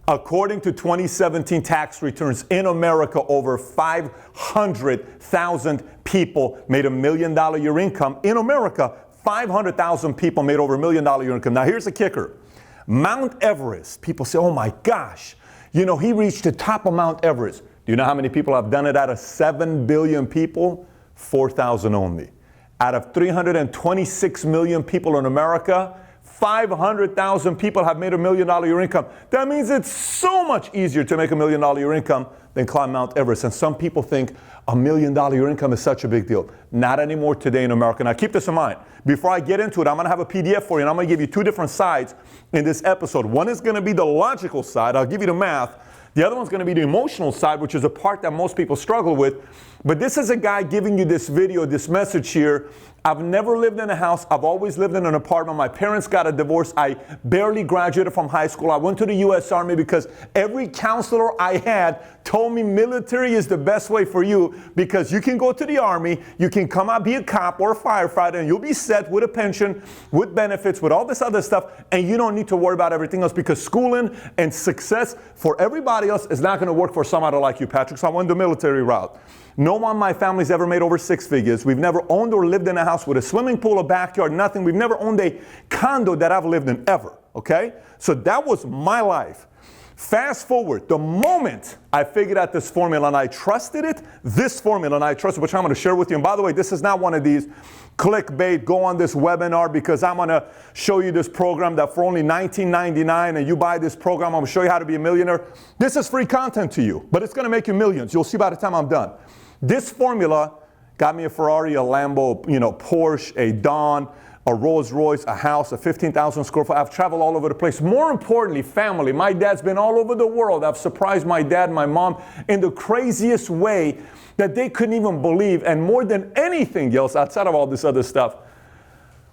According to 2017 tax returns in America, over 500,000 people made $1 million year income. In America, 500,000 people made over $1 million year income. Now here's the kicker. Mount Everest, people say, oh my gosh, you know, he reached the top of Mount Everest. Do you know how many people have done it out of 7 billion people? 4,000 only. Out of 326 million people in America, 500,000 people have made $1 million year income. That means it's so much easier to make $1 million year income than climb Mount Everest. And some people think $1 million year income is such a big deal. Not anymore today in America. Now keep this in mind. Before I get into it, I'm going to have a PDF for you, and I'm going to give you two different sides in this episode. One is going to be the logical side. I'll give you the math. The other one's going to be the emotional side, which is a part that most people struggle with. But this is a guy giving you this video, this message here. I've never lived in a house. I've always lived in an apartment. My parents got a divorce. I barely graduated from high school. I went to the U.S. Army because every counselor I had told me military is the best way for you because you can go to the Army, you can come out, be a cop or a firefighter, and you'll be set with a pension, with benefits, with all this other stuff, and you don't need to worry about everything else because schooling and success for everybody else is not going to work for somebody like you, Patrick. So I went the military route. No one in my family's ever made over 6 figures. We've never owned or lived in a house with a swimming pool, a backyard, nothing. We've never owned a condo that I've lived in ever, okay? So that was my life. Fast forward, the moment I figured out this formula and I trusted it, which I'm going to share with you. And by the way, this is not one of these clickbait, go on this webinar because I'm going to show you this program that for only $19.99 and you buy this program, I'm going to show you how to be a millionaire. This is free content to you, but it's going to make you millions. You'll see by the time I'm done. This formula got me a Ferrari, a Lambo, Porsche, a Dawn, a Rolls Royce, a house, a 15,000 square foot. I've traveled all over the place. More importantly, family. My dad's been all over the world. I've surprised my dad and my mom in the craziest way that they couldn't even believe. And more than anything else, outside of all this other stuff,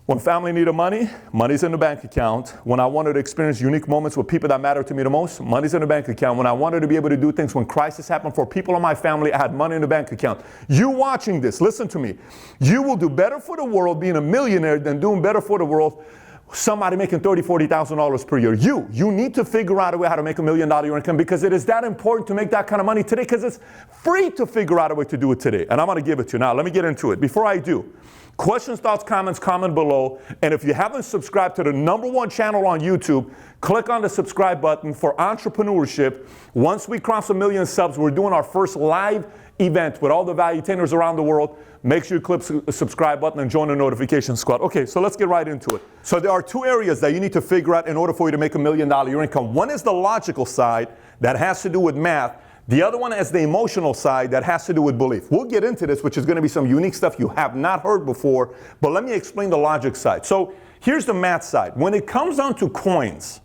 when family needed money, money's in the bank account. When I wanted to experience unique moments with people that matter to me the most, money's in the bank account. When I wanted to be able to do things when crisis happened for people in my family, I had money in the bank account. You watching this, listen to me. You will do better for the world being a millionaire than doing better for the world somebody making $30,000, $40,000 per year. You need to figure out a way how to make $1 million year income because it is that important to make that kind of money today because it's free to figure out a way to do it today. And I'm going to give it to you. Now, let me get into it. Before I do, questions, thoughts, comments, comment below. And if you haven't subscribed to the #1 channel on YouTube, click on the subscribe button for entrepreneurship. Once we cross 1 million subs, we're doing our first live event with all the Valuetainers around the world. Make sure you click the subscribe button and join the notification squad. Okay, so let's get right into it. So there are two areas that you need to figure out in order for you to make $1 million year income. One is the logical side that has to do with math. The other one is the emotional side that has to do with belief. We'll get into this, which is going to be some unique stuff you have not heard before, but let me explain the logic side. So here's the math side. When it comes down to coins,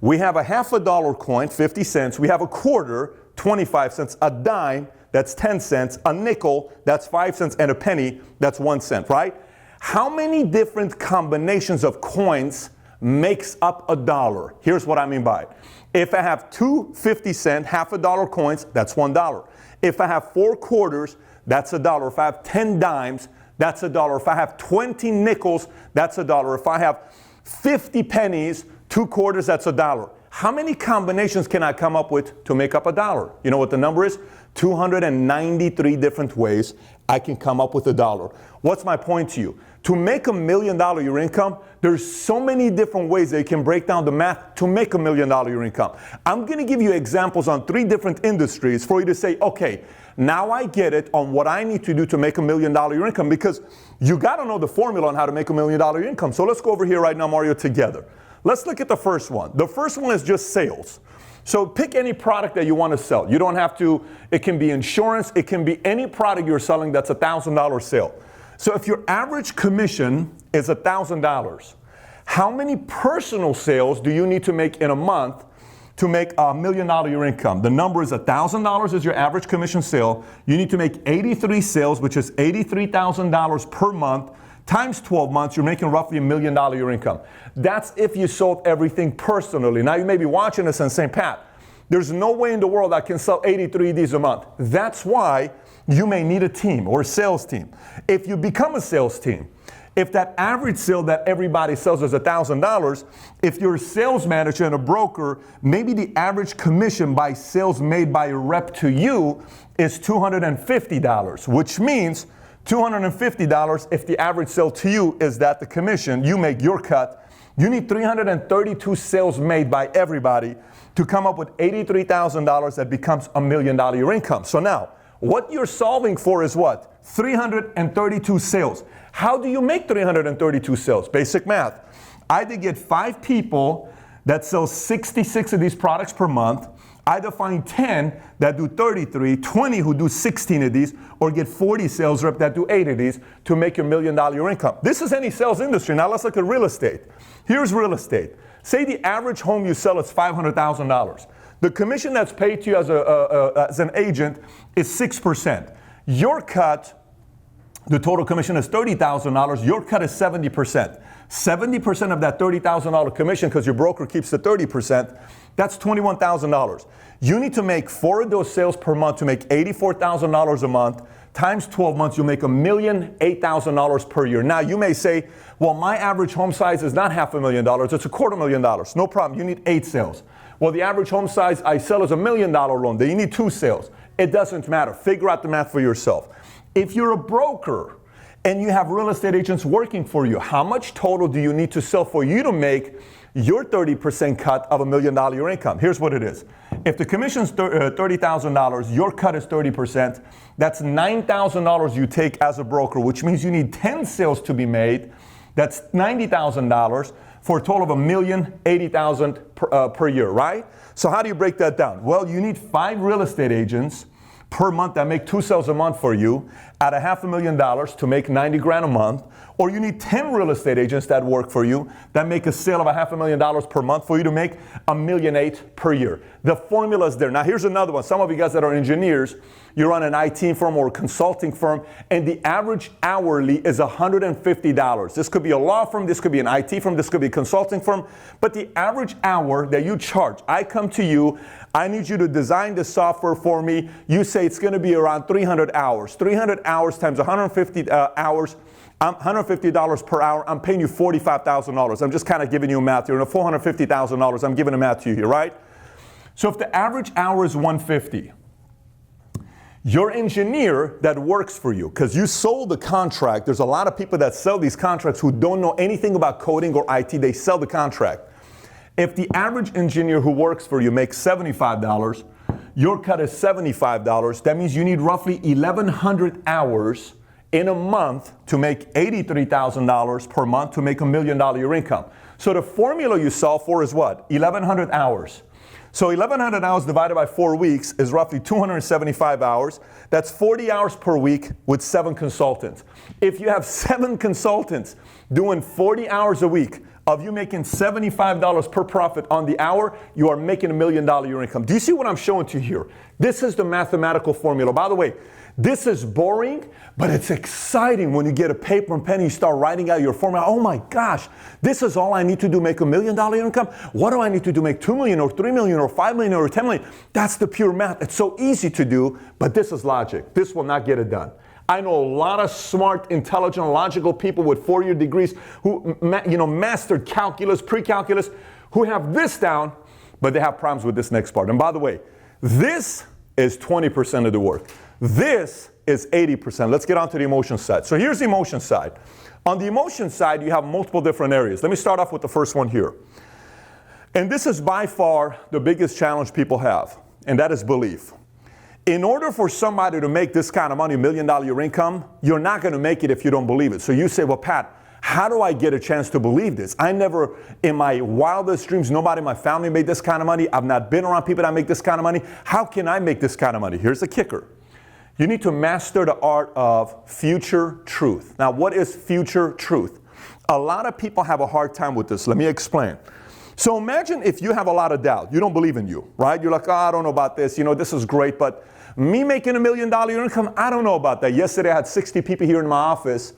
we have a $50 coin, 50 cents. We have a quarter, 25 cents, a dime, that's 10 cents, a nickel, that's 5 cents, and a penny, that's 1 cent, right? How many different combinations of coins makes up a dollar? Here's what I mean by it. If I have two 50-cent, $50 coins, that's $1. If I have 4 quarters, that's $1. If I have 10 dimes, that's $1. If I have 20 nickels, that's $1. If I have 50 pennies, 2 quarters, that's $1. How many combinations can I come up with to make up a dollar? You know what the number is? 293 different ways I can come up with a dollar. What's my point to you? To make $1 million year income, there's so many different ways that you can break down the math to make $1 million year income. I'm going to give you examples on 3 different industries for you to say, okay, now I get it on what I need to do to make $1 million year income because you got to know the formula on how to make $1 million year income. So let's go over here right now, Mario, together. Let's look at the first one. The first one is just sales. So pick any product that you want to sell. You don't have to, it can be insurance, it can be any product you're selling that's a $1,000 sale. So if your average commission is $1,000, how many personal sales do you need to make in a month to make $1 million year income? The number is $1,000 is your average commission sale. You need to make 83 sales, which is $83,000 per month. Times 12 months, you're making roughly $1 million year income. That's if you sold everything personally. Now you may be watching this and saying, Pat, there's no way in the world I can sell 83 of these a month. That's why you may need a team or a sales team. If you become a sales team, If that average sale that everybody sells is $1,000, if you're a sales manager and a broker, maybe the average commission by sales made by a rep to you is $250, which means $250 if the average sale to you is that the commission, you make your cut. You need 332 sales made by everybody to come up with $83,000 that becomes $1 million your income. So now, what you're solving for is what? 332 sales. How do you make 332 sales? Basic math. Either get 5 people that sell 66 of these products per month, either find 10 that do 33, 20 who do 16 of these, or get 40 sales reps that do 8 of these to make your $1 million your income. This is any sales industry. Now let's look at real estate. Here's real estate. Say the average home you sell is $500,000. The commission that's paid to you as an agent is 6%. Your cut, the total commission is $30,000. Your cut is 70%. 70% of that $30,000 commission, because your broker keeps the 30%, that's $21,000. You need to make 4 of those sales per month to make $84,000 a month. Times 12 months, you'll make $1,008,000 per year. Now, you may say, well, my average home size is not $500,000, it's $250,000. No problem, you need 8 sales. Well, the average home size I sell is $1 million loan. Then you need 2 sales. It doesn't matter. Figure out the math for yourself. If you're a broker and you have real estate agents working for you, how much total do you need to sell for you to make your 30% cut of $1 million your income? Here's what it is. If the commission's $30,000, your cut is 30%, that's $9,000 you take as a broker, which means you need 10 sales to be made. That's $90,000 for a total of $1,080,000 per year, right? So how do you break that down? Well, you need 5 real estate agents per month that make 2 sales a month for you at $500,000 to make 90 grand a month, or you need 10 real estate agents that work for you that make a sale of $500,000 per month for you to make $1.8 million per year. The formula is there. Now here's another one. Some of you guys that are engineers, you run an IT firm or a consulting firm, and the average hourly is $150. This could be a law firm, this could be an IT firm, this could be a consulting firm, but the average hour that you charge, I come to you, I need you to design the software for me. You say it's going to be around 300 hours. 300 hours times 150 hours, $150 per hour. I'm paying you $45,000. I'm just kind of giving you a math here. $450,000. I'm giving a math to you here, right? So if the average hour is 150, your engineer that works for you, because you sold the contract, there's a lot of people that sell these contracts who don't know anything about coding or IT. They sell the contract. If the average engineer who works for you makes $75, your cut is $75. That means you need roughly 1,100 hours in a month to make $83,000 per month to make $1 million your income. So the formula you solve for is what? 1,100 hours. So 1,100 hours divided by 4 weeks is roughly 275 hours. That's 40 hours per week with 7 consultants. If you have 7 consultants doing 40 hours a week, of you making $75 per profit on the hour, you are making $1 million your income. Do you see what I'm showing to you here? This is the mathematical formula. By the way, this is boring, but it's exciting when you get a paper and pen and you start writing out your formula. Oh my gosh, this is all I need to do, make $1 million income? What do I need to do, make $2 million or $3 million or $5 million or $10 million? That's the pure math. It's so easy to do, but this is logic. This will not get it done. I know a lot of smart, intelligent, logical people with 4-year degrees who mastered calculus, pre-calculus, who have this down, but they have problems with this next part. And by the way, this is 20% of the work. This is 80%. Let's get on to the emotion side. So here's the emotion side. On the emotion side, you have multiple different areas. Let me start off with the first one here. And this is by far the biggest challenge people have, and that is belief. In order for somebody to make this kind of money, $1 million your income, you're not going to make it if you don't believe it. So you say, well, Pat, how do I get a chance to believe this? I never, in my wildest dreams, nobody in my family made this kind of money. I've not been around people that make this kind of money. How can I make this kind of money? Here's the kicker. You need to master the art of future truth. Now, what is future truth? A lot of people have a hard time with this. Let me explain. So imagine if you have a lot of doubt. You don't believe in you, right? You're like, oh, I don't know about this. This is great, but me making $1 million income, I don't know about that. Yesterday, I had 60 people here in my office,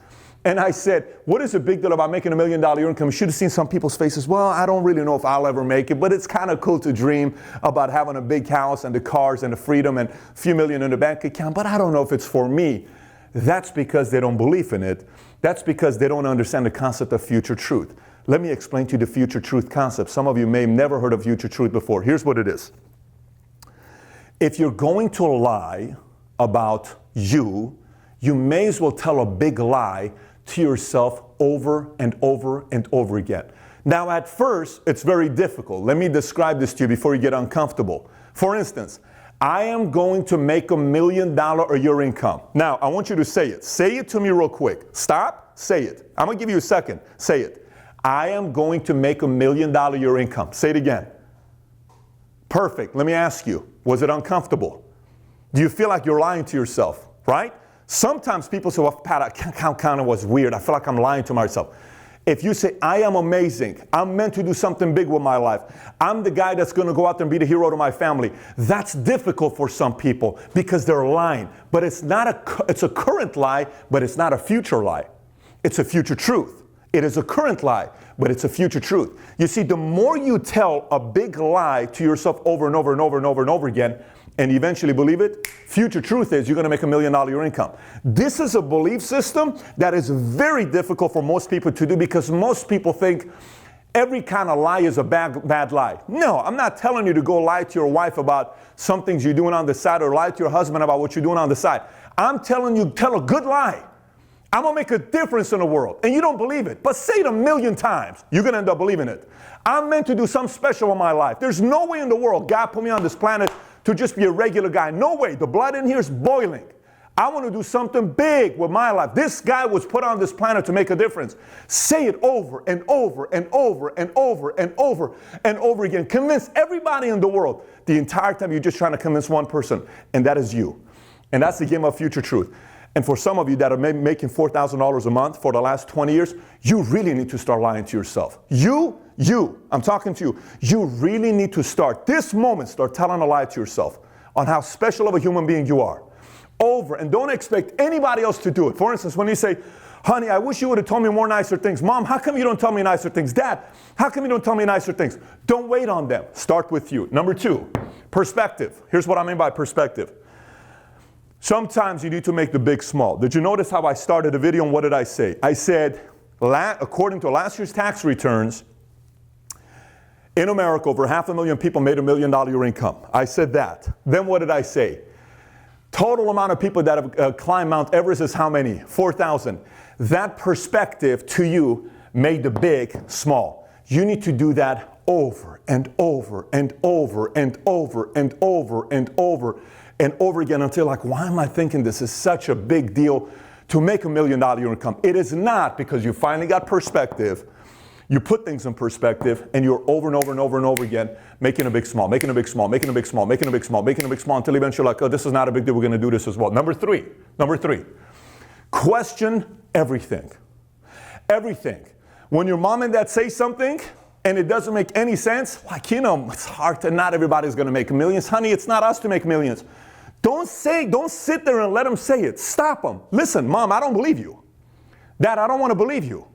and I said, what is the big deal about making $1 million income? You should have seen some people's faces. Well, I don't really know if I'll ever make it, but it's kind of cool to dream about having a big house and the cars and the freedom and a few million in the bank account, but I don't know if it's for me. That's because they don't believe in it. That's because they don't understand the concept of future truth. Let me explain to you the future truth concept. Some of you may have never heard of future truth before. Here's what it is. If you're going to lie about you, you may as well tell a big lie to yourself over and over and over again. Now, at first, it's very difficult. Let me describe this to you before you get uncomfortable. For instance, I am going to make $1 million a year income. Now, I want you to say it. Say it to me real quick. Stop. Say it. I'm going to give you a second. Say it. I am going to make $1 million a year income. Say it again. Perfect. Let me ask you, was it uncomfortable? Do you feel like you're lying to yourself, right? Sometimes people say, well, Pat, I kind of was weird. I feel like I'm lying to myself. If you say, I am amazing, I'm meant to do something big with my life, I'm the guy that's going to go out there and be the hero to my family, that's difficult for some people because they're lying. But it's a current lie, but it's not a future lie. It's a future truth. It is a current lie, but it's a future truth. You see, the more you tell a big lie to yourself over and over and over and over and over again, and you eventually believe it, future truth is you're going to make $1 million a year income. This is a belief system that is very difficult for most people to do because most people think every kind of lie is a bad lie. No, I'm not telling you to go lie to your wife about some things you're doing on the side or lie to your husband about what you're doing on the side. I'm telling you, tell a good lie. I'm going to make a difference in the world. And you don't believe it. But say it 1,000,000 times. You're going to end up believing it. I'm meant to do something special in my life. There's no way in the world God put me on this planet to just be a regular guy. No way. The blood in here is boiling. I want to do something big with my life. This guy was put on this planet to make a difference. Say it over and over and over and over and over and over again. Convince everybody in the world. The entire time you're just trying to convince one person, and that is you. And that's the game of future truth. And for some of you that are maybe making $4,000 a month for the last 20 years, you really need to start lying to yourself. I'm talking to you. You really need to start this moment, start telling a lie to yourself on how special of a human being you are. Over, and don't expect anybody else to do it. For instance, when you say, honey, I wish you would have told me more nicer things. Mom, how come you don't tell me nicer things? Dad, how come you don't tell me nicer things? Don't wait on them. Start with you. Number 2, perspective. Here's what I mean by perspective. Sometimes you need to make the big small. Did you notice how I started the video and what did I say? I said, according to last year's tax returns, in America, over 500,000 people made $1 million a year income. I said that. Then what did I say? Total amount of people that have climbed Mount Everest is how many? 4,000. That perspective to you made the big small. You need to do that over and over and over and over and over and over and over again until like, why am I thinking this is such a big deal to make $1 million a year income? It is not, because you finally got perspective. You put things in perspective, and you're over and over and over and over again making a big small, making a big small, making a big small, making a big small, making a big small, until eventually you're like, oh, this is not a big deal. We're going to do this as well. Number three, question everything. Everything. When your mom and dad say something and it doesn't make any sense, like, it's hard to, not everybody's going to make millions. Honey, it's not us to make millions. Don't sit there and let them say it. Stop them. Listen, Mom, I don't believe you. Dad, I don't want to believe you.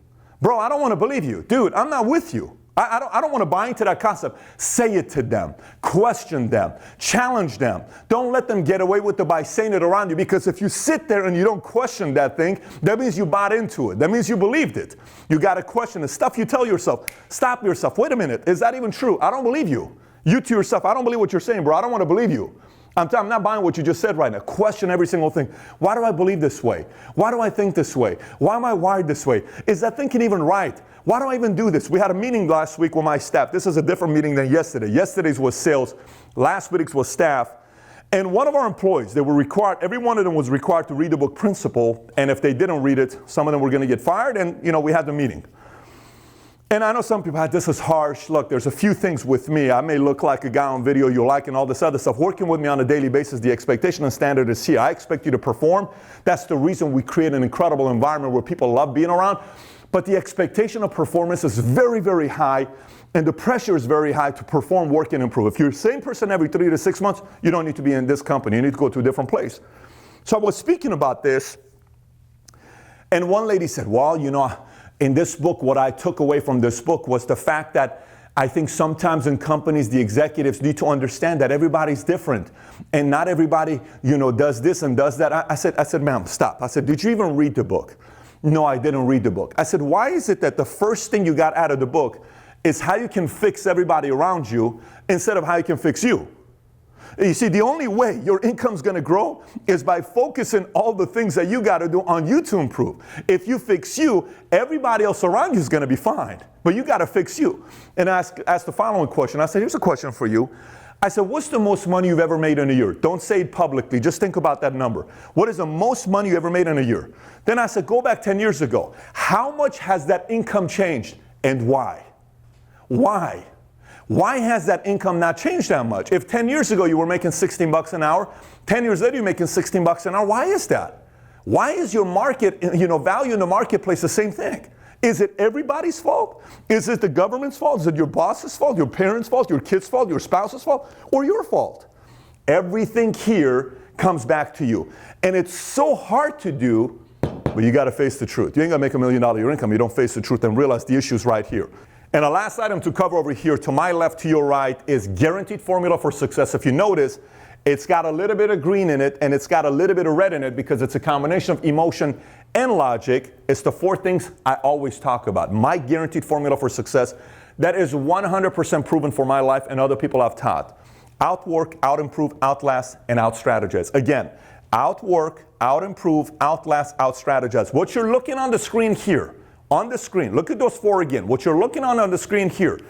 Bro, I don't want to believe you. Dude, I'm not with you. I don't want to buy into that concept. Say it to them. Question them. Challenge them. Don't let them get away with it by saying it around you, because if you sit there and you don't question that thing, that means you bought into it. That means you believed it. You got to question the stuff you tell yourself. Stop yourself. Wait a minute. Is that even true? I don't believe you. You to yourself, I don't believe what you're saying, bro. I don't want to believe you. I'm not buying what you just said right now. Question every single thing. Why do I believe this way? Why do I think this way? Why am I wired this way? Is that thinking even right? Why do I even do this? We had a meeting last week with my staff. This is a different meeting than yesterday. Yesterday's was sales. Last week's was staff. And one of our employees, every one of them was required to read the book Principle. And if they didn't read it, some of them were going to get fired. And, we had the meeting. And I know some people, this is harsh. Look, there's a few things with me. I may look like a guy on video you like and all this other stuff. Working with me on a daily basis, the expectation and standard is here. I expect you to perform. That's the reason we create an incredible environment where people love being around. But the expectation of performance is very, very high. And the pressure is very high to perform, work, and improve. If you're the same person every 3 to 6 months, you don't need to be in this company. You need to go to a different place. So I was speaking about this. And one lady said, well, in this book, what I took away from this book was the fact that I think sometimes in companies, the executives need to understand that everybody's different. And not everybody, does this and does that. I said, ma'am, stop. I said, did you even read the book? No, I didn't read the book. I said, why is it that the first thing you got out of the book is how you can fix everybody around you instead of how you can fix you? You see, the only way your income's going to grow is by focusing all the things that you got to do on you to improve. If you fix you, everybody else around you is going to be fine. But you got to fix you. And I asked the following question. I said, here's a question for you. I said, what's the most money you've ever made in a year? Don't say it publicly. Just think about that number. What is the most money you ever made in a year? Then I said, go back 10 years ago. How much has that income changed and why? Why? Why has that income not changed that much? If 10 years ago you were making 16 bucks an hour, 10 years later you're making 16 bucks an hour, why is that? Why is your market, value in the marketplace the same thing? Is it everybody's fault? Is it the government's fault? Is it your boss's fault, your parents' fault, your kid's fault, your spouse's fault, or your fault? Everything here comes back to you. And it's so hard to do, but you got to face the truth. You ain't going to make $1 million your income. You don't face the truth and realize the issue's right here. And the last item to cover over here, to my left, to your right, is guaranteed formula for success. If you notice, it's got a little bit of green in it and it's got a little bit of red in it because it's a combination of emotion and logic. It's the 4 things I always talk about. My guaranteed formula for success that is 100% proven for my life and other people I've taught. Outwork, out-improve, outlast, and out-strategize. Again, outwork, out-improve, outlast, out-strategize. What you're looking on the screen here, on the screen, look at those 4 again. What you're looking on the screen here,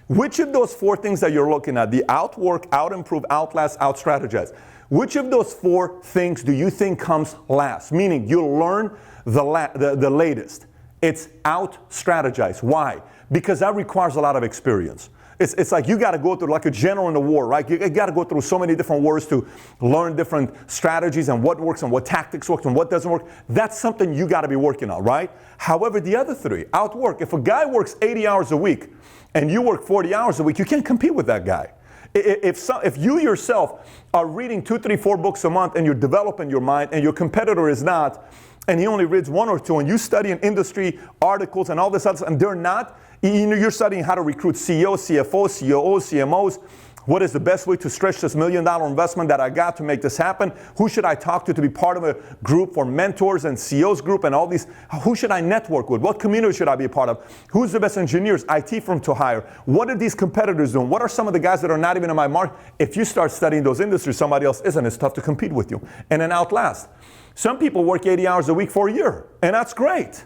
which of those 4 things that you're looking at, the outwork, out-improve, outlast, out-strategize, which of those 4 things do you think comes last? Meaning you'll learn the latest. It's out-strategize. Why? Because that requires a lot of experience. It's like you got to go through, like a general in a war, right? You got to go through so many different wars to learn different strategies and what works and what tactics work and what doesn't work. That's something you got to be working on, right? However, the other 3, outwork. If a guy works 80 hours a week and you work 40 hours a week, you can't compete with that guy. If you yourself are reading 2, 3, 4 books a month and you're developing your mind and your competitor is not, and he only reads 1 or 2, and you study in industry articles and all this other, and they're not, you're studying how to recruit CEOs, CFOs, COOs, CMOs. What is the best way to stretch this $1 million investment that I got to make this happen? Who should I talk to be part of a group for mentors and CEOs group and all these? Who should I network with? What community should I be a part of? Who's the best engineers, IT firm to hire? What are these competitors doing? What are some of the guys that are not even in my market? If you start studying those industries, somebody else isn't. It's tough to compete with you. And then outlast. Some people work 80 hours a week for a year, and that's great.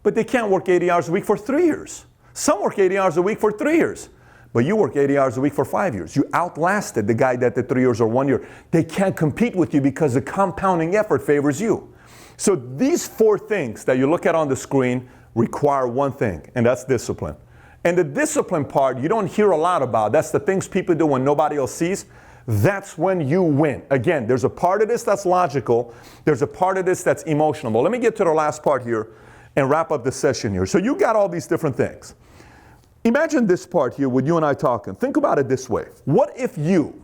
But they can't work 80 hours a week for 3 years. Some work 80 hours a week for 3 years. But you work 80 hours a week for 5 years. You outlasted the guy that did 3 years or 1 year. They can't compete with you because the compounding effort favors you. So these 4 things that you look at on the screen require one thing, and that's discipline. And the discipline part, you don't hear a lot about. That's the things people do when nobody else sees. That's when you win. Again, there's a part of this that's logical. There's a part of this that's emotional. But let me get to the last part here and wrap up the session here. So you got all these different things. Imagine this part here with you and I talking. Think about it this way. What if you,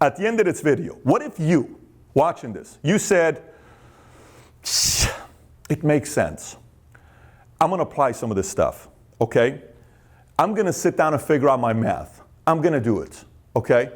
at the end of this video, what if you, watching this, you said, it makes sense. I'm going to apply some of this stuff, okay? I'm going to sit down and figure out my math. I'm going to do it, okay?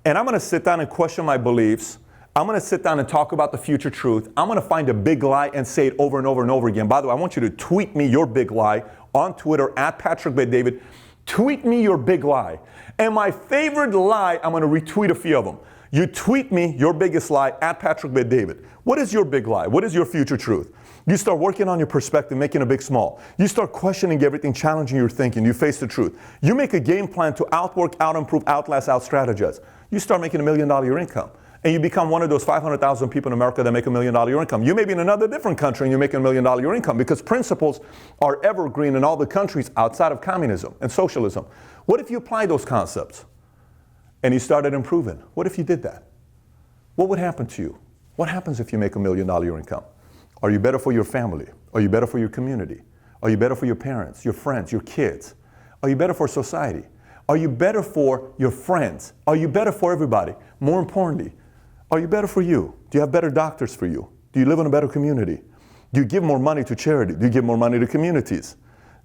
And I'm going to sit down and question my beliefs. I'm going to sit down and talk about the future truth. I'm going to find a big lie and say it over and over and over again. By the way, I want you to tweet me your big lie on Twitter at @PatrickBetDavid. Tweet me your big lie. And my favorite lie, I'm going to retweet a few of them. You tweet me your biggest lie at @PatrickBetDavid. What is your big lie? What is your future truth? You start working on your perspective, making it big small. You start questioning everything, challenging your thinking. You face the truth. You make a game plan to outwork, out-improve, outlast, out-strategize. You start making $1 million your income. And you become one of those 500,000 people in America that make $1 million your income. You may be in another different country and you're making $1 million your income because principles are evergreen in all the countries outside of communism and socialism. What if you apply those concepts and you started improving? What if you did that? What would happen to you? What happens if you make $1 million your income? Are you better for your family? Are you better for your community? Are you better for your parents, your friends, your kids? Are you better for society? Are you better for your friends? Are you better for everybody? More importantly, are you better for you? Do you have better doctors for you? Do you live in a better community? Do you give more money to charity? Do you give more money to communities?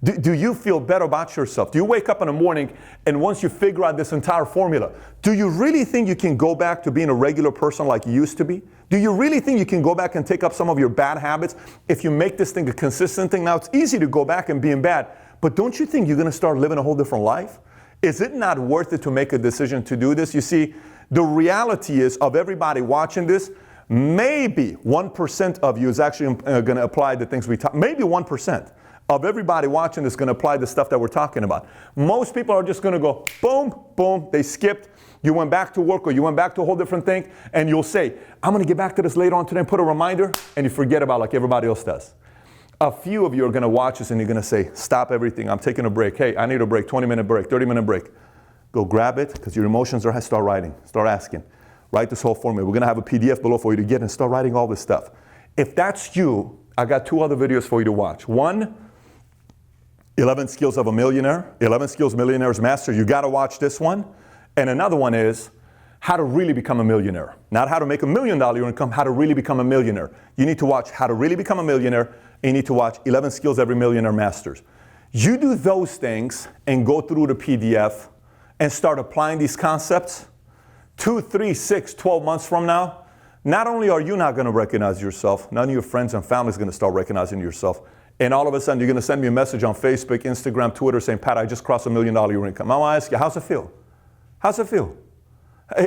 Do you feel better about yourself? Do you wake up in the morning and once you figure out this entire formula, do you really think you can go back to being a regular person like you used to be? Do you really think you can go back and take up some of your bad habits if you make this thing a consistent thing? Now, it's easy to go back and being bad, but don't you think you're going to start living a whole different life? Is it not worth it to make a decision to do this? You see, the reality is of everybody watching this, maybe 1% of you is actually going to apply the things we talk. Maybe 1% of everybody watching this is going to apply the stuff that we're talking about. Most people are just going to go, boom, boom, they skipped. You went back to work or you went back to a whole different thing, and you'll say, I'm going to get back to this later on today and put a reminder, and you forget about it like everybody else does. A few of you are going to watch this and you're going to say, stop everything. I'm taking a break. Hey, I need a break, 20-minute break, 30-minute break. Go grab it because your emotions are, start writing, start asking. Write this whole formula. We're going to have a PDF below for you to get and start writing all this stuff. If that's you, I got 2 other videos for you to watch. One, 11 Skills of a Millionaire, 11 Skills Millionaires Master. You got to watch this one. And another one is how to really become a millionaire. Not how to make $1 million income, how to really become a millionaire. You need to watch How to Really Become a Millionaire, and you need to watch 11 Skills Every Millionaire Masters. You do those things and go through the PDF and start applying these concepts 2, 3, 6, 12 months from now. Not only are you not going to recognize yourself, none of your friends and family is going to start recognizing yourself. And all of a sudden, you're going to send me a message on Facebook, Instagram, Twitter saying, Pat, I just crossed $1 million income. I want to ask you, how's it feel? How's it feel?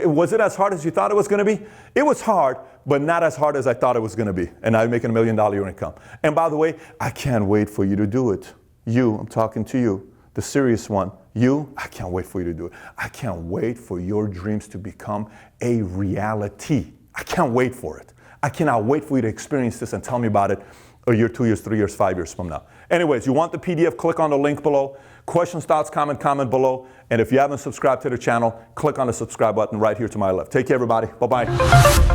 Was it as hard as you thought it was going to be? It was hard, but not as hard as I thought it was going to be. And I'm making $1 million income. And by the way, I can't wait for you to do it. You, I'm talking to you, the serious one. You, I can't wait for you to do it. I can't wait for your dreams to become a reality. I can't wait for it. I cannot wait for you to experience this and tell me about it a year, 2 years, 3 years, 5 years from now. Anyways, you want the PDF, click on the link below. Questions, thoughts, comment below. And if you haven't subscribed to the channel, click on the subscribe button right here to my left. Take care, everybody. Bye-bye.